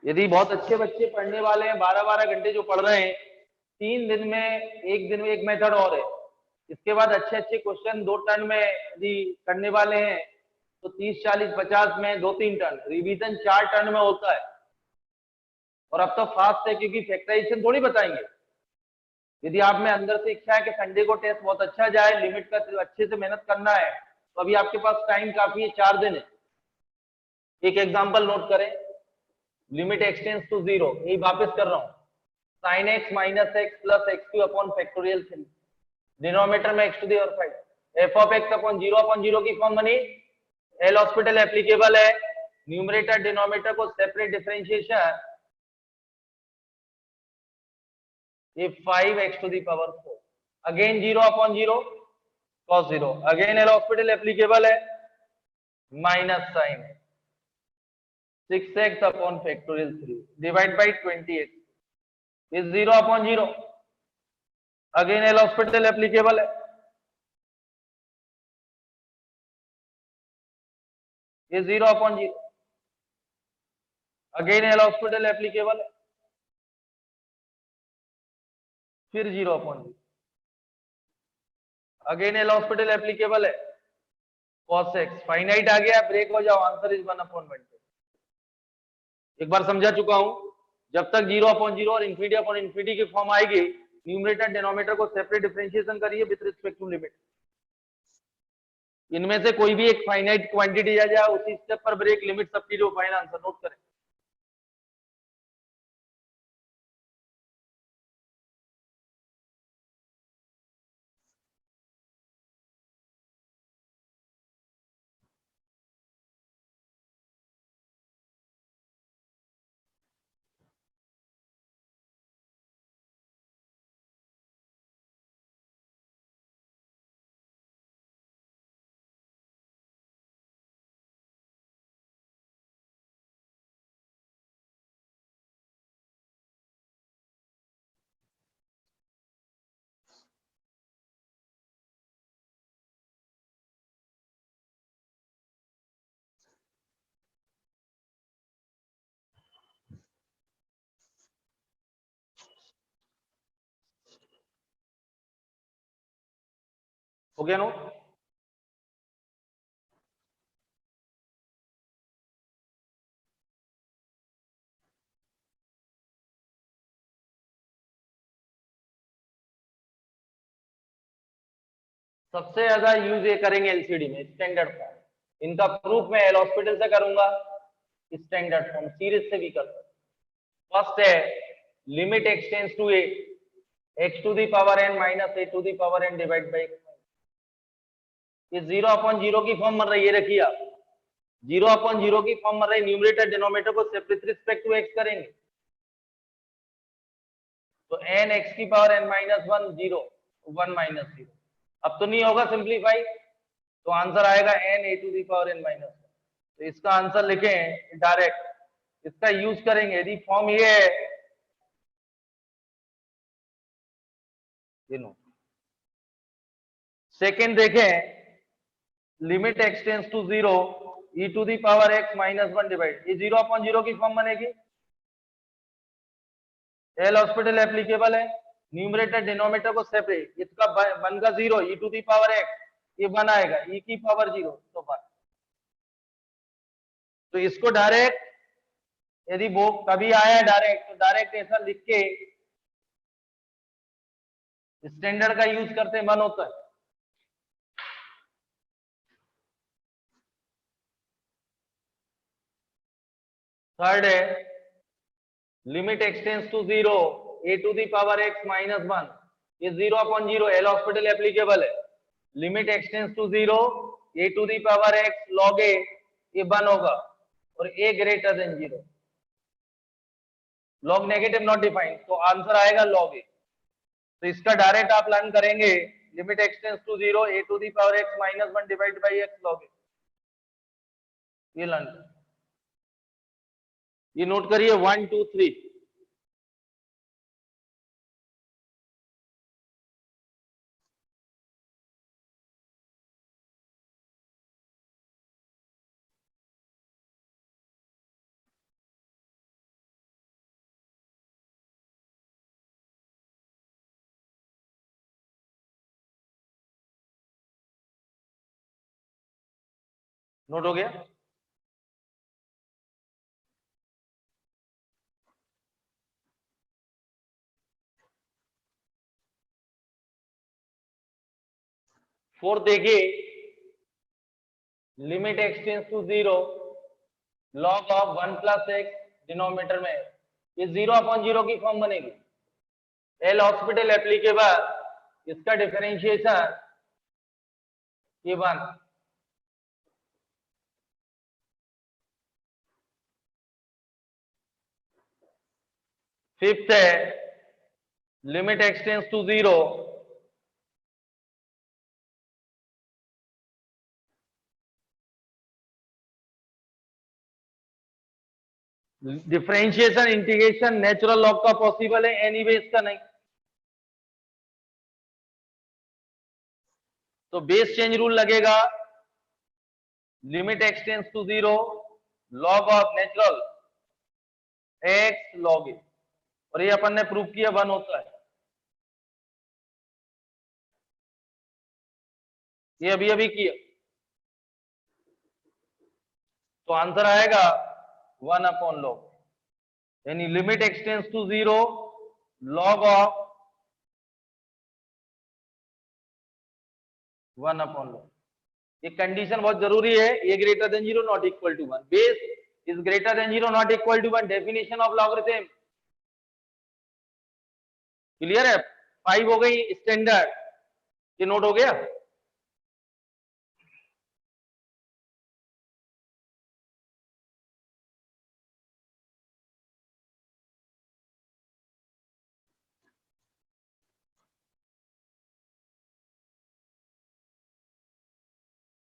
यदि बहुत अच्छे बच्चे पढ़ने वाले हैं, 12-12 घंटे जो पढ़ रहे हैं, 3 दिन में, एक दिन में एक मेथड और है। इसके बाद अच्छे अच्छे क्वेश्चन 2 टर्न में यदि करने वाले हैं तो 30, 40, 50 में 2-3 टर्न, रिवीजन 4 टर्न में होता है। और अब तो फास्ट है क्योंकि फैक्टराइजेशन थोड़ी बताएंगे। यदि आप में अंदर से इच्छा है कि संडे को टेस्ट बहुत अच्छा जाए, लिमिट का अच्छे से मेहनत करना है, तो अभी आपके पास टाइम काफी है, 4 दिन है। एक एग्जांपल नोट करें, लिमिट एक्सटेंड्स टू 0, यही वापस कर रहा हूं, sin x minus x plus x cube upon factorial 3, denominator में x to the power 5, f of x upon 0 की फॉर्म बनी। एल हॉस्पिटल एप्लीकेबल है, न्यूमरेटर डिनोमिनेटर को सेपरेट डिफरेंशिएशन, ये 5x to the power 4, again 0/0 cos 0, again L hospital applicable है, minus sine 6x upon factorial 3 divide by 20x, ये 0/0, again L hospital applicable है, ये 0/0, again L hospital applicable है, फिर 0/0, again L hospital applicable है, cos x, finite आ गया, break हो जाओ, आंसर इज 1/1. एक बार समझा चुका हूं, जब तक 0/0 और इंफिनिटी अपॉन इंफिनिटी की फॉर्म आएगी, न्यूमरेटर डिनोमिनेटर को सेपरेट डिफरेंशिएशन करिए विद रिस्पेक्ट टू लिमिट। इनमें से कोई भी एक फाइनाइट क्वांटिटी आ जाए, उसी स्टेप पर break, limit substitute, final answer note करें। हो गया नो, सबसे ज्यादा यूज ये करेंगे एलसीडी में, स्टैंडर्ड फॉर्म। इनका प्रूफ मैं एल हॉस्पिटल से करूंगा, स्टैंडर्ड फॉर्म सीरीज से भी कर सकता। फर्स्ट है limit x tends to a, x to the power n minus a to the power n divide by x, ये 0/0 की फॉर्म बन रही है, रखिए आप 0/0 की फॉर्म बन रही है, न्यूमरेटर डिनोमिनेटर को सेपरेट रिस्पेक्ट टू x करेंगे, तो n x की पावर n माइनस 1 0 1 माइनस 0, अब तो नहीं होगा सिंप्लीफाई, तो आंसर आएगा n a to the power n minus 1। तो इसका आंसर लिखें डायरेक्ट, इसका यूज करेंगे। यदि फॉर्म ये है, सेकेंड देखें, limit x tends to 0 e to the power x minus 1 divide, ये 0/0 की फॉर्म बनेगी, एल हॉस्पिटल एप्लीकेबल है, न्यूमरेटर डिनोमिनेटर को सेपरेट, इसका वन का 0 e to the power x, ये 1 आएगा, e की पावर 0 तो 1। तो इसको डायरेक्ट, यदि वो कभी आया डायरेक्ट, तो डायरेक्ट ऐसा लिख के स्टैंडर्ड का यूज करते मन होता है। थर्ड है limit x tends to 0 a to the power x minus 1, ये 0/0 एल हॉस्पिटल एप्लीकेबल है, limit x tends to 0 a to the power x log a, ये 1 होगा, और a greater than 0, log negative not defined, तो आंसर आएगा log a। तो इसका direct आप लर्न करेंगे, limit x tends to 0 a to the power x minus 1 divide by x log a, ये लर्न, ये नोट करिए 1 2 3। नोट हो गया? फोर्थ देखिए, limit x tends to 0, log of 1 plus x denominator में, ये 0/0 की फॉर्म बनेगी। एल हॉस्पिटल एप्लीकेबल, इसका डिफरेंशिएशन ये 1। फिफ्थ है, limit x tends to 0, differentiation integration natural log का पॉसिबल है, एनी का नहीं। तो बेस चेंज रूल लगेगा, limit x tends to 0, log of natural x log a, और ये अपन ने प्रूव किया 1 होता है। ये अभी अभी किया, तो आंसर आएगा 1/log, यानी limit x tends to 0, log of 1/log। ये कंडीशन बहुत जरूरी है, a greater than 0 not equal to 1, base is greater than 0 not equal to 1, definition of logarithm. Clear है? 5 हो गई स्टैंडर्ड, ये नोट हो गया?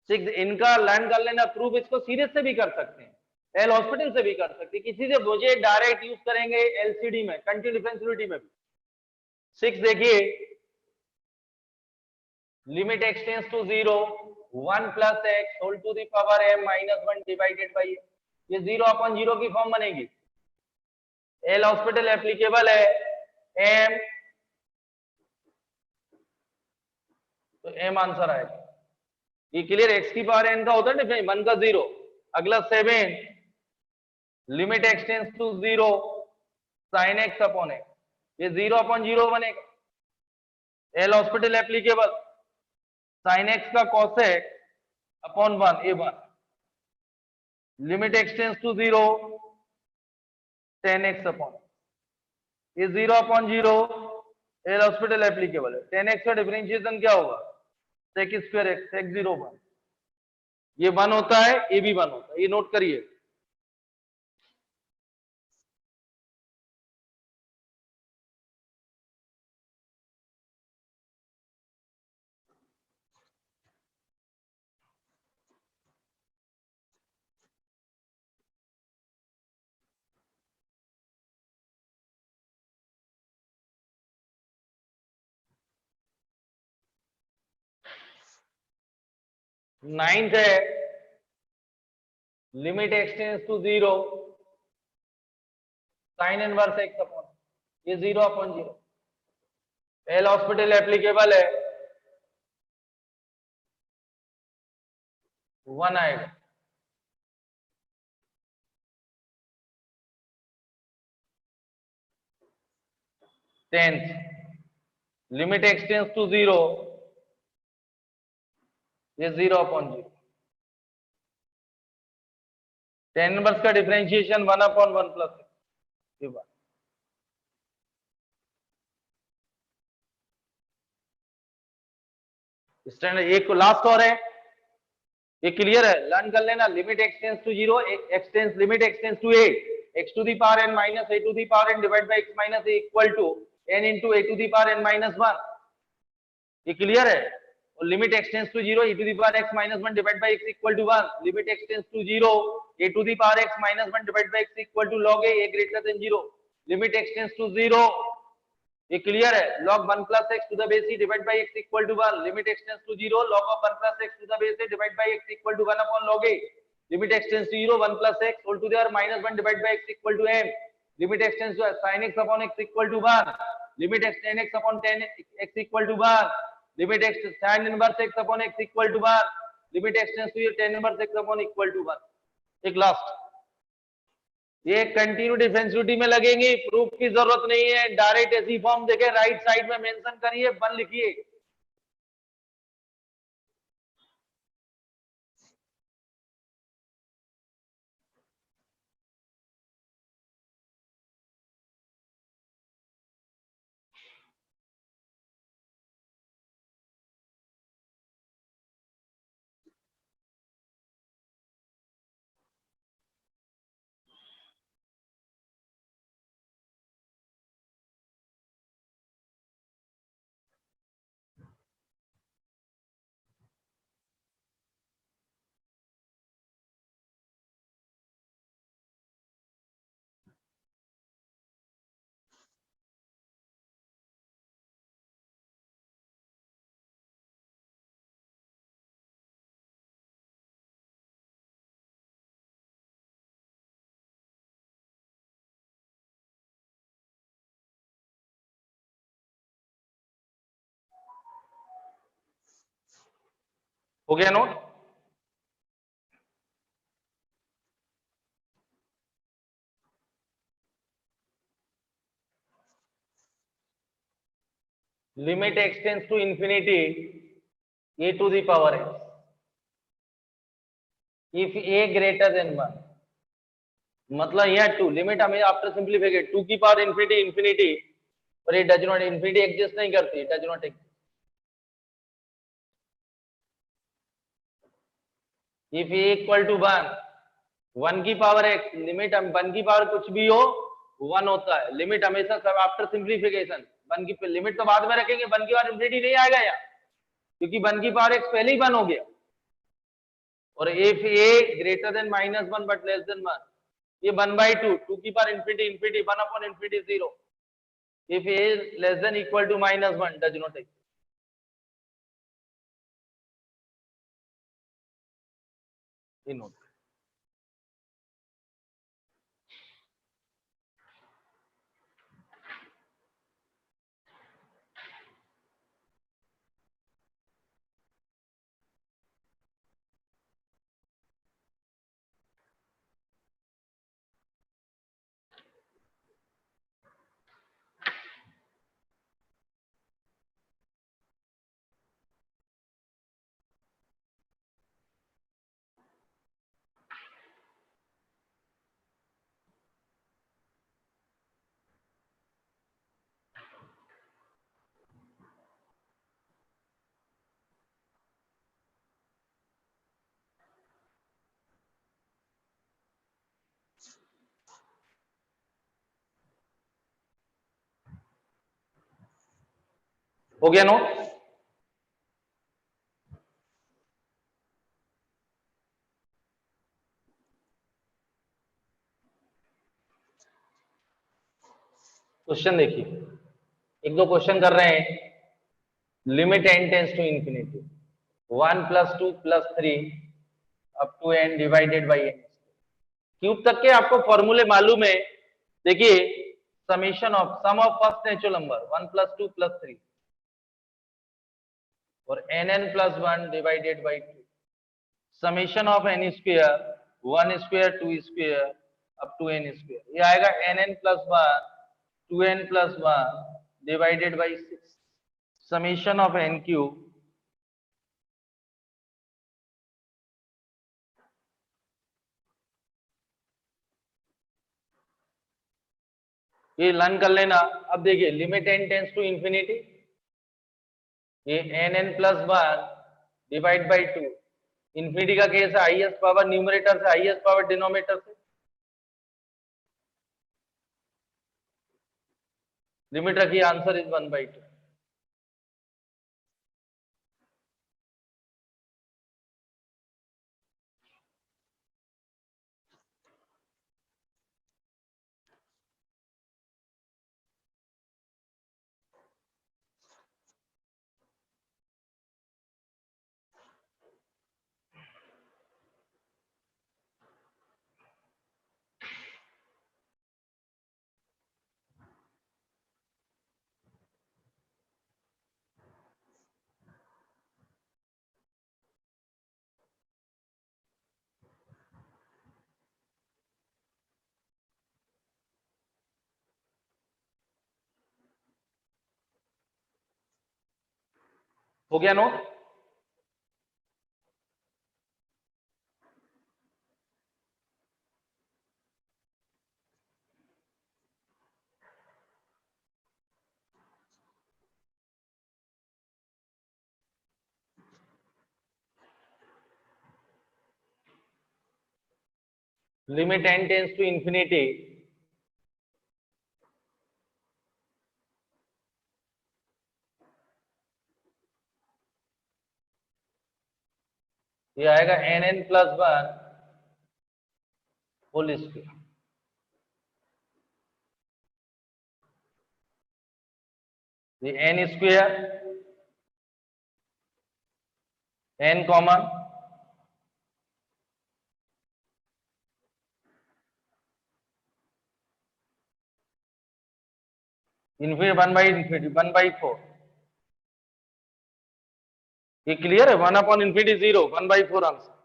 सिक्स, इनका लर्न कर लेना, प्रूफ इसको सीरीज से भी कर सकते हैं, एल हॉस्पिटल से भी कर सकते हैं, किसी से मुझे डायरेक्ट यूज करेंगे एलसीडी में, कंटिन्यू डिफरेंशियलिटी में भी। 6 देखिए, limit x tends to 0, 1 plus x whole to the power m minus 1 divided by, ये 0/0 की फॉर्म बनेगी। एल हॉस्पिटल एप्लीकेबल है, m, तो m आंसर आएगा। ये क्लियर? x की पावर n का होता है ना 1 का 0। अगला 7, limit x tends to 0, sin x upon x, ये 0/0 बनेगा। L hospital applicable, sin x का cosec अपॉन 1, ये 1, limit x tends to 0, tan x upon, ये 0/0, एल हॉस्पिटल एप्लीकेबल है। tan x का डिफरेंशिएशन क्या होगा? sec स्क्वायर x, sec 0 1, ये 1 होता है, ये भी 1 होता है, ये नोट करिए। नाइन्थ है, limit x tends to 0, sine inverse x upon, ये 0/0, एल हॉस्पिटल एप्लीकेबल है, 1 आएगा। टेंथ, लिमिट एक्सटेंड्स टू 0, ये 0/0, tan इनवर्स का डिफरेंशिएशन 1/1 प्लस, ये बात। स्टैंडर्ड एक को लास्ट और है, ये क्लियर है, लर्न कर लेना। Limit x tends to 0, extends, limit x tends to a, x to the power n minus a to the power n divide by x minus a equal to n into a to the power n minus 1, ये clear है। और limit x tends to 0, e to the power x minus 1 divide by x equal to 1, limit x tends to 0, a to the power x minus 1 divide by x equal to log a greater than 0, limit x tends to 0, ये clear है, log 1 plus x to the base e divide by x equal to 1, limit x tends to 0, log of 1 plus x to the base e divide by x equal to 1 upon log a, limit x tends to 0, 1 plus x whole to the power minus 1 divide by x equal to m, limit x tends to sin x upon x equal to 1, limit tan x upon tan x equal to 1, limit x tan inverse x upon x equal to 1, limit x tends to 10 inverse x upon equal to 1। एक last, ये continue डिफरेंशियोसिटी में लगेंगी, proof की जरूरत नहीं है, direct ऐसी form देखे राइट साइड में मेंशन करिए, 1 लिखिए। हो गया note? Limit x tends to infinity a to the power x if a greater than 1, मतलब यहाँ 2 लिमिट हमें आफ्टर सिंप्लीफिकेशन 2 की पावर इंफिनिटी इंफिनिटी, और ये डज नॉट, इंफिनिटी एग्जिस्ट नहीं करती, does not exist. If a equal to 1, 1 की पावर x, लिमिट 1 की पावर कुछ भी हो 1 होता है, लिमिट हमेशा सब आफ्टर सिंप्लीफिकेशन 1 की लिमिट तो बाद में रखेंगे, 1 की पावर इंफिनिटी नहीं आएगा यहाँ, क्योंकि 1 की पावर x पहले ही 1 हो गया। और if a greater than -1 but less than 1, ये 1/2, 2 की पावर infinity infinity 1 upon infinity 0। If a less than equal to -1 does not exist. Note, हो गया नोट? क्वेश्चन देखिए, एक दो क्वेश्चन कर रहे हैं। Limit n tends to infinity 1 + 2 + 3 up to n divided by n, cube तक के आपको फॉर्मूले मालूम है। देखिए, summation of sum of first natural number 1 + 2 + 3 और nn + 1 divided by 2, summation of n square 1 square 2 square up to n square, ये आएगा nn + 1 2n + 1 divided by 6, summation of n cube ये लर्न कर लेना। अब देखिए, limit n tends to infinity, ये nn + 1 divide by 2, infinity का case है हाईएस्ट पावर न्यूमरेटर से हाईएस्ट पावर डिनोमिनेटर से, लिमिट रखिए, आंसर इज 1/2। हो गया note? Limit n tends to infinity, ये आएगा nn प्लस 1 होल स्क्वायर। ये n square, n common, infinity 1 by infinity 1/4। ये क्लियर है? 1/infinity 0, 1/4 answer.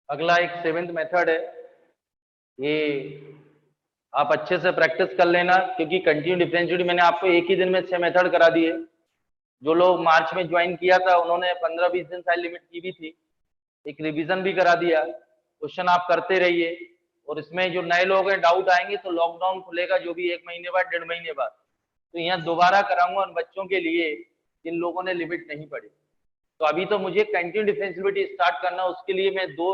अगला एक 7th मेथड है, ये आप अच्छे से प्रैक्टिस कर लेना, क्योंकि कंटिन्यू डिफरेंशिएबिलिटी मैंने आपको एक ही दिन में 6 मेथड करा दिए। जो लोग मार्च में ज्वाइन किया था उन्होंने 15-20 दिन साइड लिमिट की भी थी, एक रिवीजन भी करा दिया। क्वेश्चन आप करते रहिए, और इसमें जो नए लोग हैं डाउट आएंगे तो लॉकडाउन खुलेगा जो भी 1 महीने बाद 1.5 महीने बाद, तो यहाँ दोबारा कराऊंगा उन बच्चों के लिए जिन लोगों ने लिमिट नहीं पढ़ी। तो अभी तो मुझे कंटिन्यू डिफरेंशिएबिलिटी स्टार्ट करना, उसके लिए मैं 2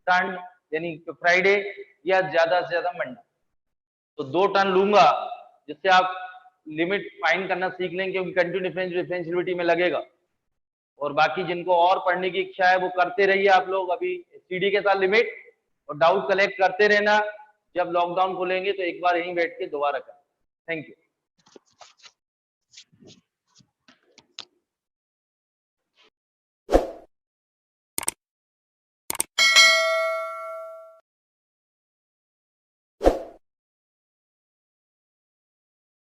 टर्न यानी फ्राइडे या ज्यादा से ज्यादा मंडे, तो 2 टर्न लूंगा जिससे आप लिमिट फाइंड करना सीख लेंगे, क्योंकि कंटिन्यू डिफरेंशिएबिलिटी में लगेगा। और बाकी जिनको और पढ़ने की इच्छा है वो करते रहिए आप लोग, अभी सीडी के साथ लिमिट, और डाउट कलेक्ट करते रहना। जब लॉकडाउन खोलेंगे तो एक बार यहीं बैठ के दोबारा करें। Thank you.